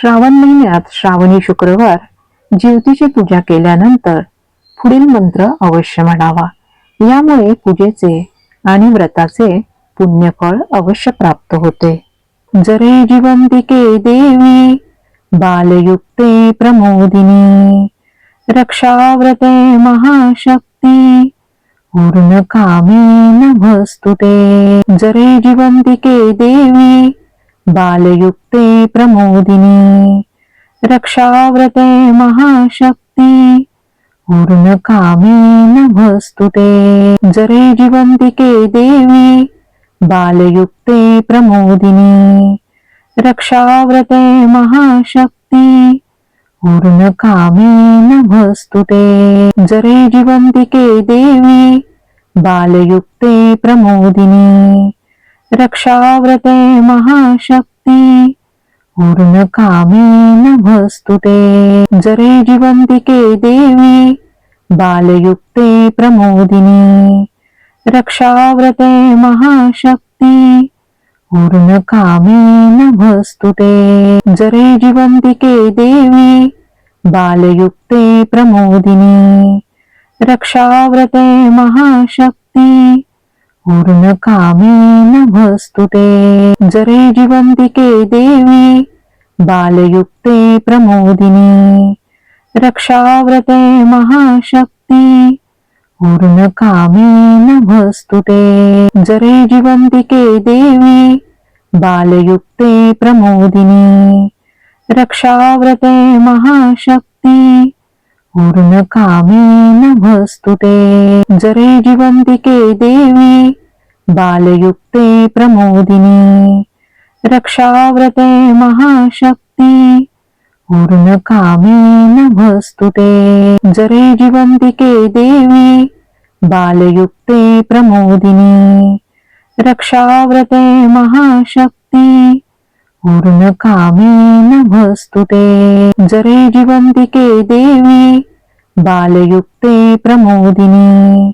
श्रावण महिन्यात श्रावणी शुक्रवार ज्योतीची पूजा केल्यानंतर पुढील मंत्र अवश्य म्हणावा. यामुळे पूजेचे आणि व्रताचे पुण्यफळ अवश्य प्राप्त होते. जरे जीवंतिके देवी बालयुक्ते प्रमोदिनी रक्षाव्रते महाशक्ती पूर्णकामे नभस्तुते. जरे जीवंतिके देवी बालयुक्ते प्रमोदिनी रक्षाव्रते महाशक्ती पूर्णकामे नभस्तुते. जरे जीवंतिके देवी बालयुक्ते प्रमोदिनी रक्षाव्रते महाशक्ती पूर्णकामे नभस्तुते. जरे जीवंतिके देवी बालयुक्ते प्रमोदिनी रक्षाव्रते महाशक्ती पूर्णकामे नभस्तुते. जरे जीवंतिके देवी बालयुक्ते प्रमोदिनी रक्षाव्रते महाशक्ती पूर्णकामे नभस्तुते. जरे जीवंतिके देवी बालयुक्ते प्रमोदिनी रक्षाव्रते महाशक्ती पूर्णकामे नभस्तुते. जरे जीवंतिके देवी बालयुक्ते प्रमोदिनी रक्षाव्रते महाशक्ती पूर्णकामे नभस्तुते. जरे जीवंतिके देवी बालयुक्ते प्रमोदिनी रक्षाव्रते महाशक्ती पूर्णकामे नभस्तुते. जरे जीवंतिके देवी बालयुक्ते प्रमोदिनी रक्षाव्रते महाशक्ती पूर्णकामे नभस्तुते. जरे जीवंतिके देवी बालयुक्ते प्रमोदिनी रक्षाव्रते महाशक्ती पूर्णकामे नभस्तुते. जरे जीवंतिके देवी बालयुक्ते प्रमोदिनी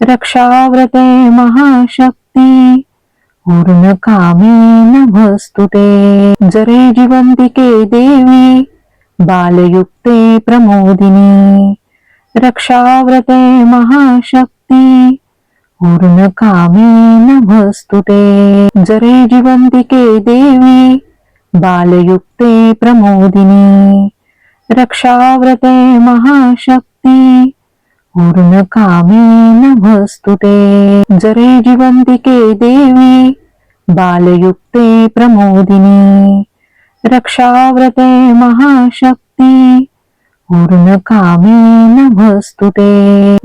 रक्षाव्रते महाशक्ती पूर्णकामे नभस्तुते. जरे जीवंतिके देवी बालयुक्ते प्रमोदिनी रक्षाव्रते महाशक्ती पूर्णकामे नभस्तुते. जरे जीवंतिके देवी बालयुक्ते प्रमोदिनी रक्षाव्रते महाशक्ती पूर्णकामे नभस्तुते. जरे जीवंतिके देवी बालयुक्ते प्रमोदिनी रक्षाव्रते महाशक्ती पूर्णकामे नभस्तुते.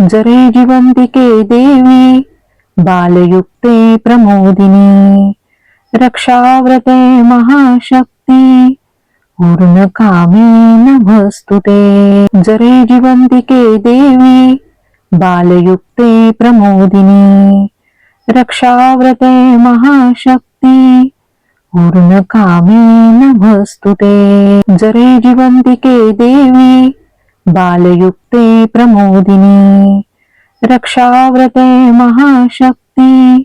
जरे जीवंतिके देवी बालयुक्ते प्रमोदिनी रक्षाव्रते महाशक्ती पूर्णकामे नभस्तुते. जरे जीवंतिके देवी बालयुक्ते प्रमोदिनी रक्षाव्रते महाशक्ती पूर्णकामे नभस्तुते. जरे जीवंतिके देवी बालयुक्ते प्रमोदिनी रक्षाव्रते महाशक्ती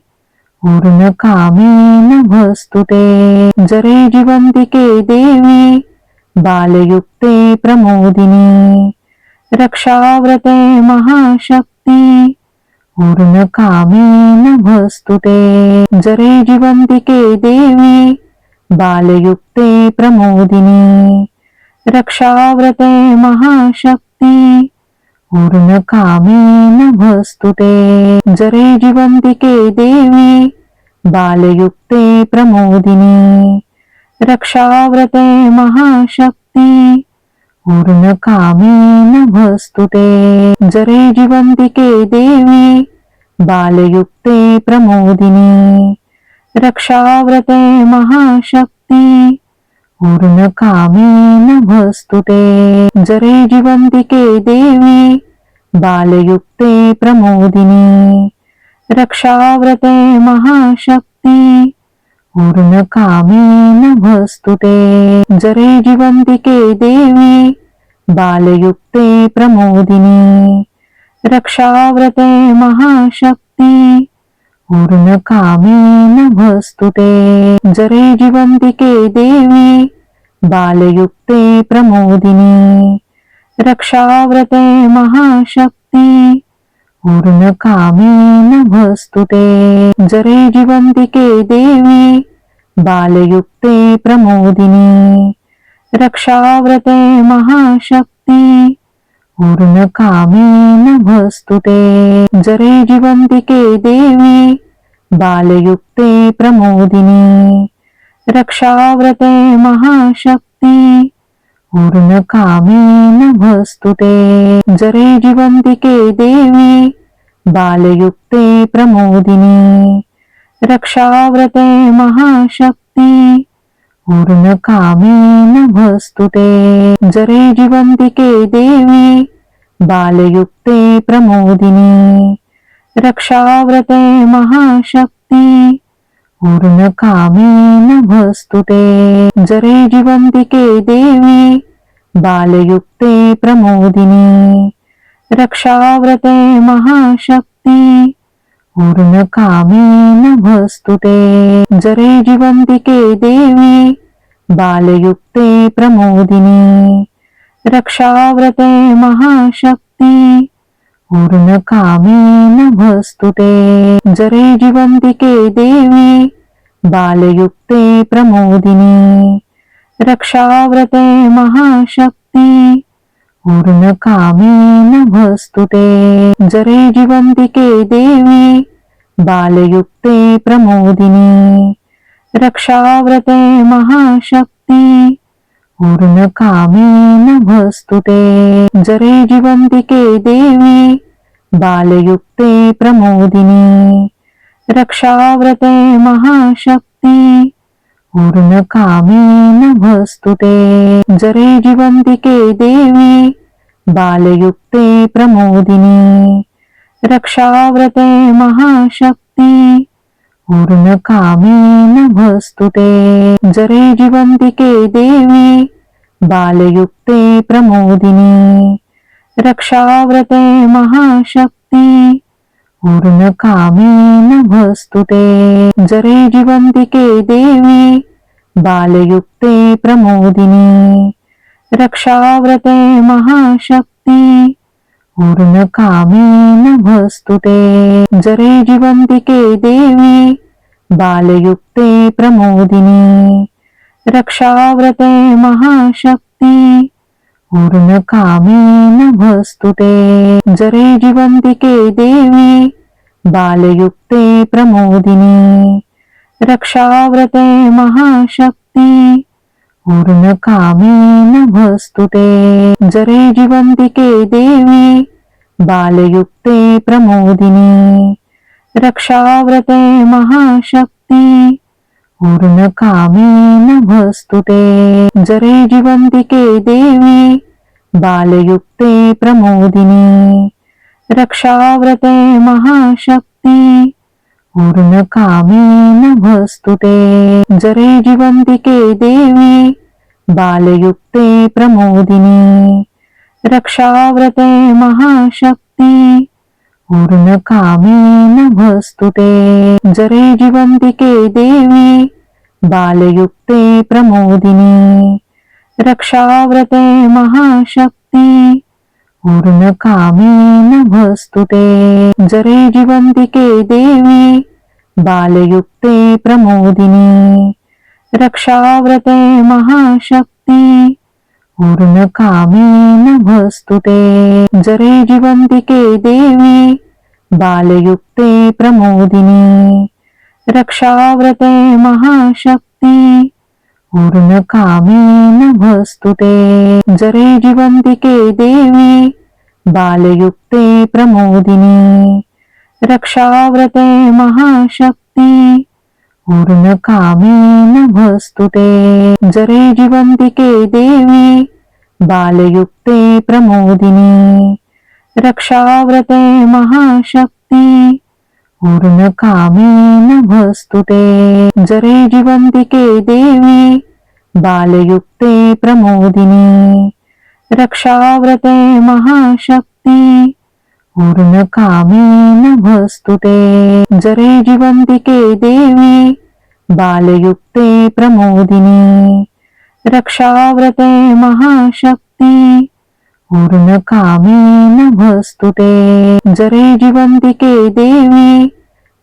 पूर्णकामे नभस्तुते. जरे जीवंतिके देवी बालयुक्ते प्रमोदिनी रक्षाव्रते महाशक्ती पूर्णकामे नभस्तुते. जरे जीवंतिके देवी बालयुक्ते प्रमोदिनी रक्षाव्रते महाशक्ती पूर्णकामे नभस्तुते. जरे जीवंतिके देवी बालयुक्ते प्रमोदिनी रक्षाव्रते महाशक्ती पूर्णकामे नभस्तुते. जरे जीवंतिके देवी बालयुक्ते प्रमोदिनी रक्षाव्रते महाशक्ती पूर्णकामे नभस्तुते. जरे जीवंतिके देवी बालयुक्ते प्रमोदिनी रक्षाव्रते महाशक्ती पूर्णकामे नभस्तुते. जरे जीवंतिके देवी बालयुक्ते प्रमोदिनी रक्षाव्रते महाशक्ती पूर्णकामे नभस्तुते. जरे जीवंतिके देवी बालयुक्ते प्रमोदिनी रक्षाव्रते महाशक्ती पूर्णकामे नभस्तुते जरे जीवन्तिके देवी बालयुक्ते प्रमोदिनी रक्षाव्रते महाशक्ती पूर्णकामे नभस्तुते जरे जीवन्तिके देवी बालयुक्ते प्रमोदिनी रक्षाव्रते महाशक्ती पूर्णकामे नभस्तुते जरे जीवन्तिके देवी बालयुक्ते प्रमोदिनी रक्षाव्रते महाशक्ती पूर्णकामे नभस्तुते जरे जीवन्तिके देवी बालयुक्ते प्रमोदिनी रक्षाव्रते महाशक्ती पूर्णकामे नभस्तुते जरे जीवन्तिके देवी बालयुक्ते प्रमोदिनी रक्षाव्रते महाशक्ती पूर्णकामे नभस्तुते जरे जीवन्तिके देवी बालयुक्ते प्रमोदिनी रक्षाव्रते महाशक्ती पूर्णकामे नभस्तुते जरे जीवन्तिके देवी बालयुक्ते प्रमोदिनी रक्षाव्रते महाशक्ती पूर्णकामे नभस्तुते जरे जीवन्तिके देवी बालयुक्ते प्रमोदिनी रक्षाव्रते महाशक्ती पूर्णकामे नभस्तुते जरे जीवन्तिके देवी बालयुक्ते प्रमोदिनी रक्षाव्रते महाशक्ती पूर्णकामे नभस्तुते जरे जीवन्तिके देवी बालयुक्ते प्रमोदिनी रक्षाव्रते महाशक्ती पूर्णकामे नभस्तुते जरे जीवन्तिके देवी बालयुक्ते प्रमोदिनी रक्षाव्रते महाशक्ती पूर्णकामे नभस्तुते जरे जीवन्तिके देवी बालयुक्ते प्रमोदिनी रक्षाव्रते महाशक्ती पूर्णकामे नभस्तुते जरे जीवन्तिके देवी बालयुक्ते प्रमोदिनी रक्षाव्रते महाशक्ती पूर्णकामे नभस्तुते जरे जीवन्तिके देवी बालयुक्ते प्रमोदिनी रक्षाव्रते महाशक्ती पूर्णकामे नभस्तुते जरे जीवन्तिके देवी बालयुक्ते प्रमोदिनी रक्षाव्रते महाशक्ती पूर्णकामे नभस्तुते जरे जीवन्तिके देवी बालयुक्ते प्रमोदिनी रक्षाव्रते महाशक्ती पूर्णकामे नभस्तुते जरे जीवन्तिके देवी बालयुक्ते प्रमोदिनी रक्षाव्रते महाशक्ती पूर्णकामे नभस्तुते जरे जीवन्तिके देवी बालयुक्ते प्रमोदिनी रक्षाव्रते महाशक्ती पूर्णकामे नभस्तुते जरे जीवन्तिके देवी बालयुक्ते प्रमोदिनी रक्षाव्रते महाशक्ती पूर्णकामे नभस्तुते जरे जीवन्तिके देवी बालयुक्ते प्रमोदिनी रक्षाव्रते महाशक्ती पूर्णकामे नभस्तुते जरे जीवन्तिके देवी बालयुक्ते प्रमोदिनी रक्षाव्रते महाशक्ती पूर्णकामे नभस्तुते जरे जीवन्तिके देवी बालयुक्ते प्रमोदिनी रक्षाव्रते महाशक्ती पूर्णकामे नभस्तुते जरे जीवन्तिके देवी बालयुक्ते प्रमोदिनी रक्षाव्रते महाशक्ती पूर्णकामे नभस्तुते जरे जीवन्तिके देवी बालयुक्ते प्रमोदिनी रक्षाव्रते महाशक्ती पूर्णकामे नमस्तुते। जरे जिवन्तिके देवी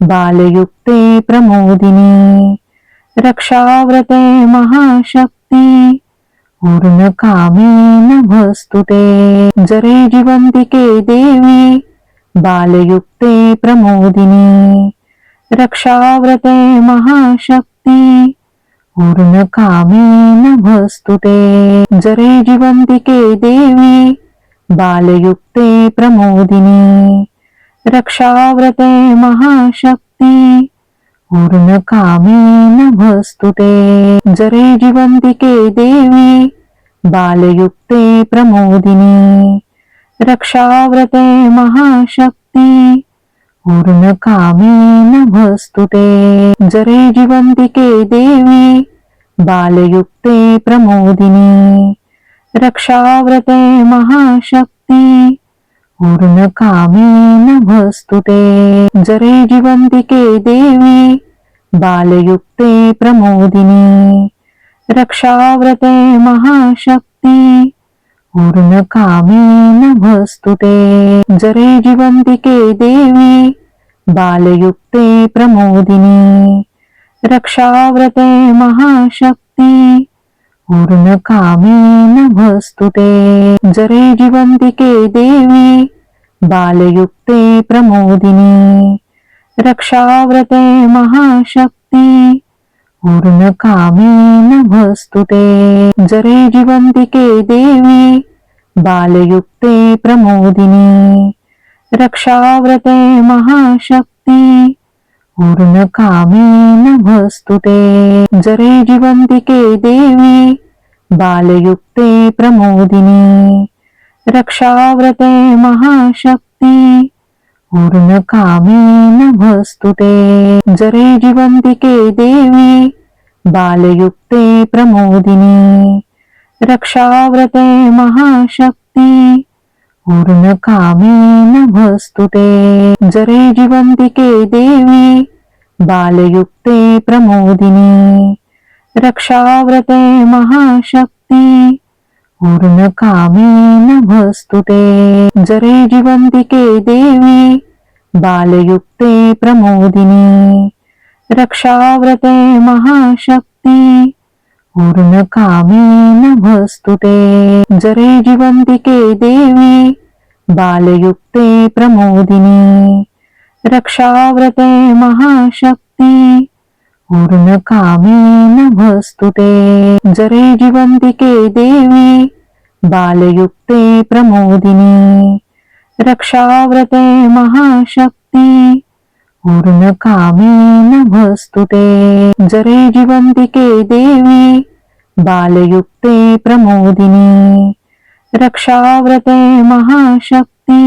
बालयुक्ते प्रमोदिनी रक्षाव्रते महाशक्ती पूर्णकामे नमस्तुते। जरे जिवन्तिके देवी बालयुक्ते प्रमोदिनी रक्षाव्रते महाशक्ती पूर्णकामे नमस्तुते। जरे जिवन्तिके देवी बालयुक्ते प्रमोदिनी रक्षाव्रते महाशक्ती पूर्णकामे नमस्तुते। जरे जिवन्तिके देवी बालयुक्ते प्रमोदिनी रक्षाव्रते महाशक्ती पूर्णकामे नमस्तुते। जरे जिवन्तिके देवी बालयुक्ते प्रमोदिनी रक्षाव्रते महाशक्ती पूर्णकामे नमस्तुते। जरे जिवन्तिके देवी बालयुक्ते प्रमोदिनी रक्षाव्रते महाशक्ती पूर्णकामे नमस्तुते। जरे जिवन्तिके देवी बालयुक्ते प्रमोदिनी रक्षाव्रते महाशक्ती पूर्णकामे नमस्तुते। जरे जिवन्तिके देवी बालयुक्ते प्रमोदिनी रक्षाव्रते महाशक्ती पूर्णकामे नमस्तुते। जरे जिवन्तिके देवी बालयुक्ते प्रमोदिनी रक्षाव्रते महाशक्ती पूर्णकामे नमस्तुते। जरे जिवन्तिके देवी बालयुक्ते प्रमोदिनी रक्षाव्रते महाशक्ती पूर्णकामे नमस्तुते। जरे जिवन्तिके देवी बालयुक्ते प्रमोदिनी रक्षाव्रते महाशक्ती पूर्णकामे नमस्तुते। जरे जिवन्तिके देवी बालयुक्ते प्रमोदिनी रक्षाव्रते महाशक्ती पूर्णकामे नमस्तुते। जरे जिवन्तिके देवी बालयुक्ते प्रमोदिनी रक्षाव्रते महाशक्ती पूर्णकामे नमस्तुते। जरे जिवन्तिके देवी बालयुक्ते प्रमोदिनी रक्षाव्रते महाशक्ती पूर्णकामे नमस्तुते। जरे जिवन्तिके देवी बालयुक्ते प्रमोदिनी रक्षाव्रते महाशक्ती पूर्णकामे नमस्तुते। जरे जिवन्तिके देवी बालयुक्ते प्रमोदिनी रक्षाव्रते महाशक्ती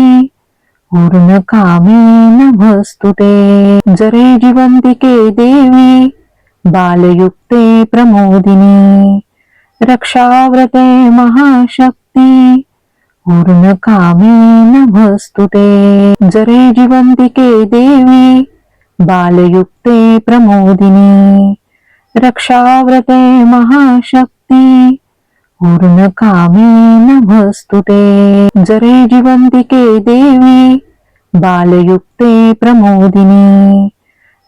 पूर्णकामे नमस्तुते। जरे जिवन्तिके देवी बालयुक्ते प्रमोदिनी रक्षाव्रते महाशक्ती पूर्णकामे नमस्तुते। जरे जिवन्तिके देवी बालयुक्ते प्रमोदिनी रक्षाव्रते महाशक्ती पूर्णकामे नमस्तुते। जरे जिवन्तिके देवी बालयुक्ते प्रमोदिनी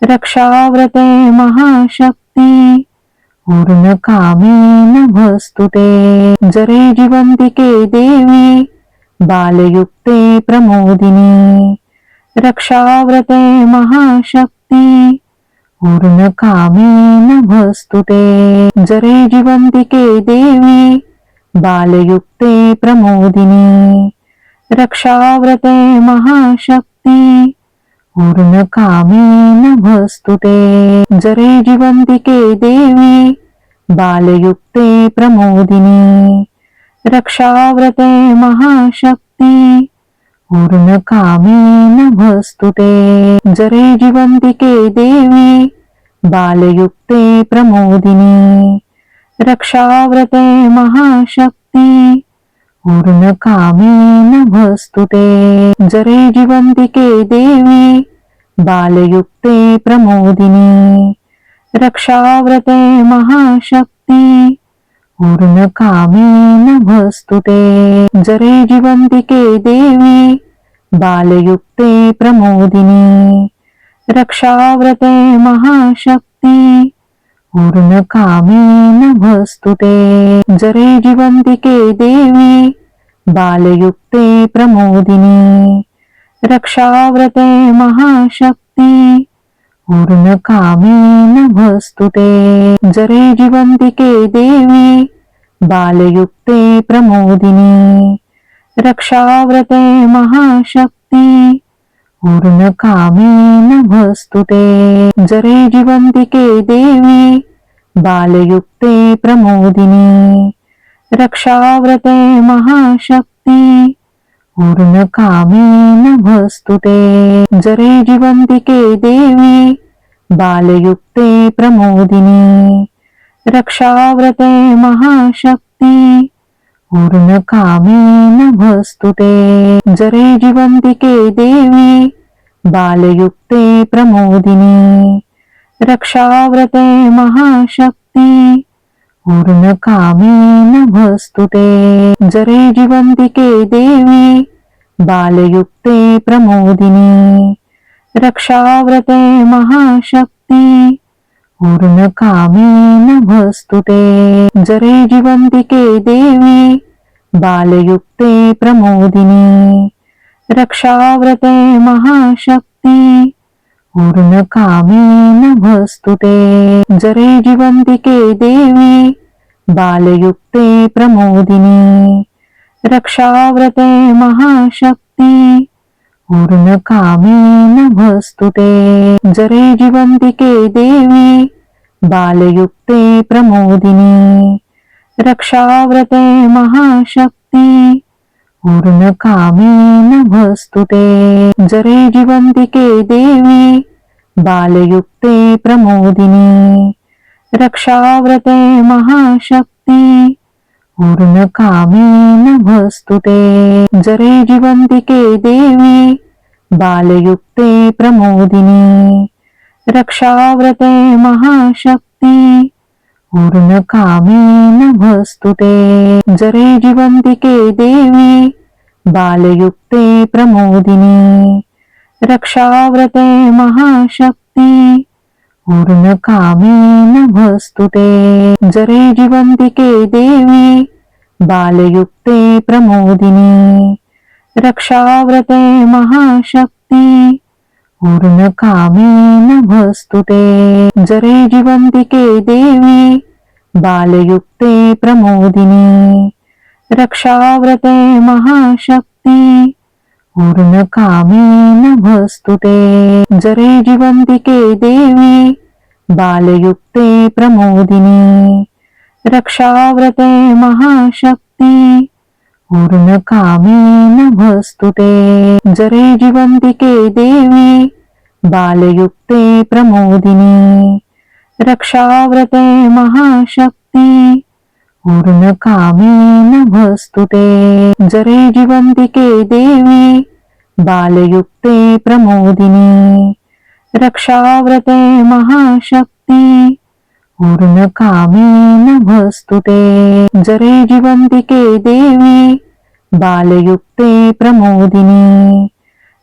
रक्षाव्रते महाशक्ती पूर्णकामे नमस्तुते। जरे जिवन्तिके देवी बालयुक्ते प्रमोदिनी रक्षाव्रते महाशक्ती पूर्णकामे नमस्तुते। जरे जिवन्तिके देवी बालयुक्ते प्रमोदिनी रक्षाव्रते महाशक्ती पूर्णकामे नमस्तुते। जरे जिवन्तिके देवी बालयुक्ते प्रमोदिनी रक्षाव्रते महाशक्ती पूर्णकामे नमस्तुते। जरे जिवन्तिके देवी बालयुक्ते प्रमोदिनी रक्षाव्रते महाशक्ती पूर्णकामे नमस्तुते। जरे जिवन्तिके देवी बालयुक्ते प्रमोदिनी रक्षाव्रते महाशक्ती पूर्णकामे नमस्तुते। जरे जीवन्तिके देवी बालयुक्ते प्रमोदिनी, रक्षाव्रते महाशक्ति पूर्णकामे नमस्तुते। जरे जीवन्तिके देवी बालयुक्ते प्रमोदिनी, रक्षाव्रते महाशक्ति पूर्णकामे नमस्तुते। जरे जीवन्तिके देवी बालयुक्ते प्रमोदिनी, रक्षाव्रते महाशक्ति पूर्णकामे नमस्तुते। जरे जीवन्तिके देवी बालयुक्ते प्रमोदिनी, रक्षाव्रते महाशक्ति पूर्णकामे नमस्तुते। जरे जीवन्तिके देवी बालयुक्ते प्रमोदिनी, रक्षाव्रते महाशक्ति पूर्णकामे नमस्तुते। जरे जीवन्तिके देवी बालयुक्ते प्रमोदिनी, रक्षाव्रते महाशक्ति पूर्णकामे नमस्तुते। जरे जीवन्तिके देवी बालयुक्ते प्रमोदिनी, रक्षाव्रते महाशक्ति पूर्णकामे नमस्तुते। जरे जीवन्तिके देवी बालयुक्ते प्रमोदिनी, रक्षाव्रते महाशक्ति पूर्णकामे नमस्तुते। जरे जीवन्तिके देवी बालयुक्ते प्रमोदिनी, रक्षाव्रते महाशक्ति पूर्णकामे नमस्तुते। जरे जीवन्तिके देवी बालयुक्ते प्रमोदिनी, रक्षाव्रते महाशक्ति पूर्णकामे नमस्तुते। जरे जीवन्तिके देवी बालयुक्ते प्रमोदिनी, रक्षाव्रते महाशक्ति पूर्णकामे नमस्तुते। जरे जीवन्तिके देवी बालयुक्ते प्रमोदिनी, रक्षाव्रते महाशक्ति पूर्णकामे नमस्तुते। जरे जीवन्तिके देवी बालयुक्ते प्रमोदिनी, रक्षाव्रते महाशक्ति पूर्णकामे नमस्तुते। जरे जीवन्तिके देवी बालयुक्ते प्रमोदिनी, रक्षाव्रते महाशक्ति पूर्णकामे नमस्तुते। जरे जीवन्तिके देवी बालयुक्ते प्रमोदिनी, रक्षाव्रते महाशक्ति पूर्णकामे नमस्तुते। जरे जीवन्तिके देवी बालयुक्ते प्रमोदिनी, रक्षाव्रते महाशक्ति पूर्णकामे नमस्तुते। जरे जीवन्तिके देवी बालयुक्ते प्रमोदिनी, रक्षाव्रते महाशक्ति पूर्णकामे नमस्तुते। जरे जीवन्तिके देवी बालयुक्ते प्रमोदिनी, रक्षाव्रते महाशक्ति पूर्णकामे नमस्तुते। जरे जीवन्तिके देवी बालयुक्ते प्रमोदिनी,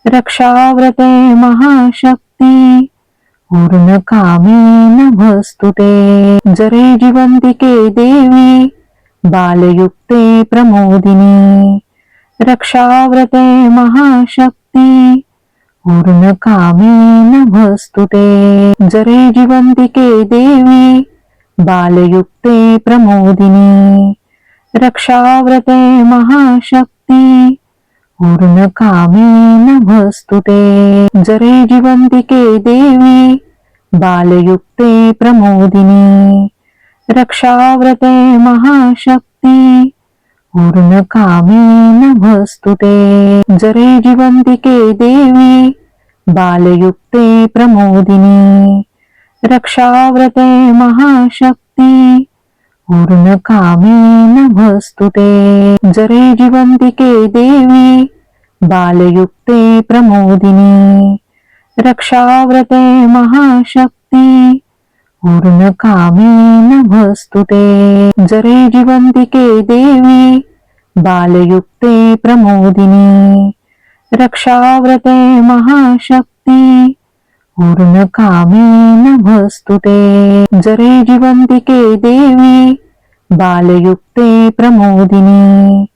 रक्षाव्रते महाशक्ति पूर्णकामे नमस्तुते। जरे जीवन्तिके देवी बालयुक्ते प्रमोदिनी, रक्षाव्रते महाशक्ति पूर्णकामे नमस्तुते। जरे जीवन्तिके देवी बालयुक्ते प्रमोदिनी, रक्षाव्रते महाशक्ति पूर्णकामे नमस्तुते। जरे जीवन्तिके देवी बालयुक्ते प्रमोदिनी, रक्षाव्रते महाशक्ति पूर्णकामे नमस्तुते। जरे जीवन्तिके देवी बालयुक्ते प्रमोदिनी, रक्षाव्रते महाशक्ति पूर्णकामे नमस्तुते। जरे जीवन्तिके देवी बालयुक्ते प्रमोदिनी, रक्षाव्रते महाशक्ति पूर्णकामे नमस्तुते। जरे जिवन्तिके देवी बालयुक्ते प्रमोदिनी, रक्षाव्रते महाशक्ति पूर्णकामे नमस्तुते। जरे जिवन्तिके देवी बालयुक्ते प्रमोदिनी,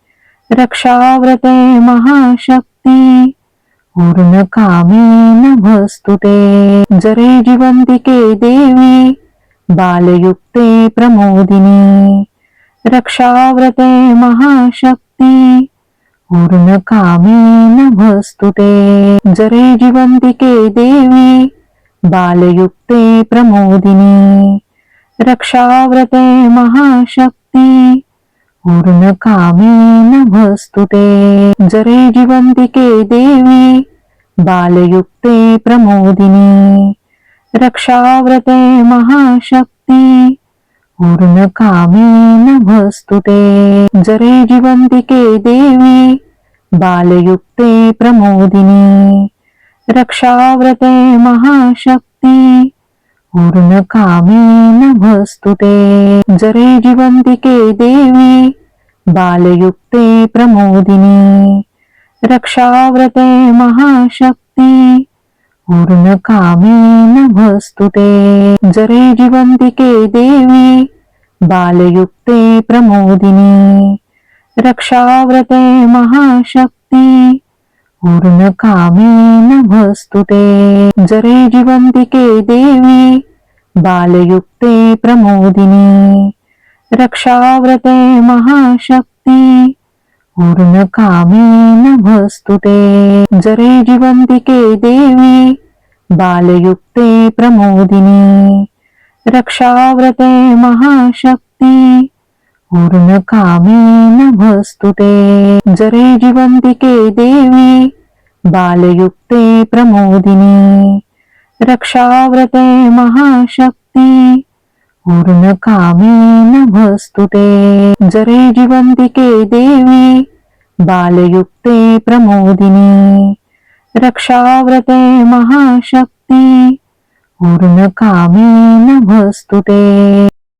रक्षाव्रते महाशक्ति पूर्णकामे नमस्तुते। जरे जिवन्तिके देवी बालयुक्ते प्रमोदिनी, रक्षाव्रते महाशक्ति पूर्णकामे नमस्तुते। जरे जिवन्तिके देवी बालयुक्ते प्रमोदिनी, रक्षाव्रते महाशक्ति पूर्णकामे नमस्तुते। जरे जिवन्तिके देवी बालयुक्ते प्रमोदिनी, रक्षाव्रते महाशक्ति पूर्णकामे नमस्तुते। जरे जिवन्तिके देवी बालयुक्ते प्रमोदिनी, रक्षाव्रते महाशक्ति पूर्णकामे नमस्तुते। जरे जिवन्तिके देवी बालयुक्ते प्रमोदिनी, रक्षाव्रते महाशक्ति पूर्णकामे नमस्तुते। जरे जिवन्तिके देवी बालयुक्ते प्रमोदिनी, रक्षाव्रते महाशक्ति पूर्णकामे नमस्तुते। जरे जिवन्तिके देवी बालयुक्ते प्रमोदिनी, रक्षाव्रते महाशक्ति पूर्णकामे नमस्तुते। जरे जिवन्तिके देवी बालयुक्ते प्रमोदिनी, रक्षाव्रते महाशक्ति पूर्णकामे नमस्तुते। जरे जिवन्तिके देवी बालयुक्ते प्रमोदिनी, रक्षाव्रते महाशक्ति पूर्णकामे नमस्तुते। जरे जिवन्तिके देवी बालयुक्ते प्रमोदिनी, रक्षाव्रते महाशक्ति पूर्णकामे नमस्तुते।